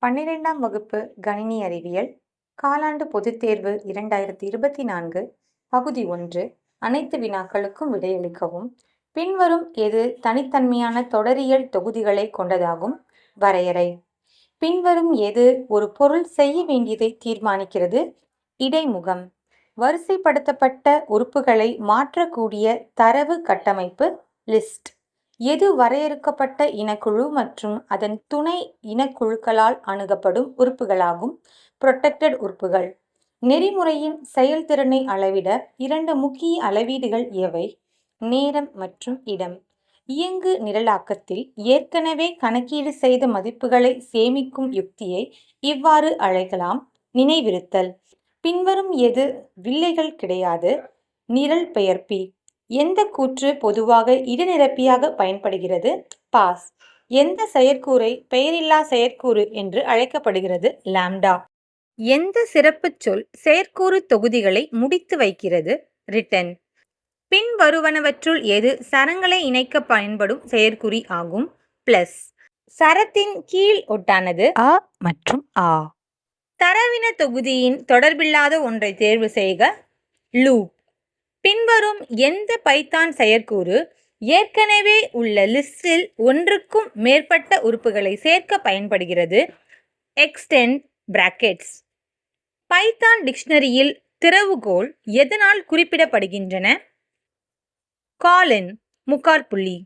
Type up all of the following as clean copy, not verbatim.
12ஆம் வகுப்பு கணினி அறிவியல் காலாண்டு பொதுத் தேர்வு 2024 பகுதி 1 அனைத்து வினாக்களுக்கும் விடையளிக்கவும். பின்வரும் எது தனித்தன்மையான தொடரியல் தொகுதிகளை கொண்டதாகும்? வரையறை. பின்வரும் எது ஒரு பொருள் செய்ய வேண்டியதை தீர்மானிக்கிறது? இடைமுகம். வரிசைப்படுத்தப்பட்ட உறுப்புகளை மாற்றக்கூடிய தரவு கட்டமைப்பு லிஸ்ட். எது வரையறுக்கப்பட்ட இனக்குழு மற்றும் அதன் துணை இனக்குழுக்களால் அணுகப்படும் உறுப்புகளாகும்? புரொடெக்டட் உறுப்புகள். நெறிமுறையின் செயல்திறனை அளவிட 2 முக்கிய அளவீடுகள் எவை? நேரம் மற்றும் இடம். இயங்கு நிரலாக்கத்தில் ஏற்கனவே கணக்கீடு செய்த மதிப்புகளை சேமிக்கும் யுக்தியை இவ்வாறு அழைக்கலாம்: நினைவிருத்தல். பின்வரும் எது வில்லைகள் கிடையாது? நிரல் பெயர்ப்பி. எந்த கூற்று பொதுவாக இடைநிரப்பியாக பயன்படுகிறது? பாஸ். எந்த செயற்கூறை பெயரில்லா செயற்கூறு என்று அழைக்கப்படுகிறது? லாம்டா. எந்த சிறப்புச் சொல் செயற்கூறு தொகுதிகளை முடித்து வைக்கிறது? ரிட்டன். பின்வருவனவற்றுள் எது சரங்களை இணைக்க பயன்படும் செயற்குறி ஆகும்? பிளஸ். சரத்தின் கீழ் ஒட்டானது அ மற்றும் ஆ. தரவின தொகுதியின் தொடர்பில்லாத ஒன்றை தேர்வு செய்க. லூப். பின்வரும் எந்த பைத்தான் செயற்கூறு ஏற்கனவே உள்ள லிஸ்டில் ஒன்றுக்கும் மேற்பட்ட உறுப்புகளை சேர்க்க பயன்படுகிறது? Extend brackets. பைத்தான் டிக்ஷனரியில் திறவுகோல் எதனால் குறிப்பிடப்படுகின்றன? காலின் முக்காற்புள்ளி.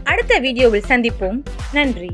அடுத்த வீடியோவில் சந்திப்போம். நன்றி.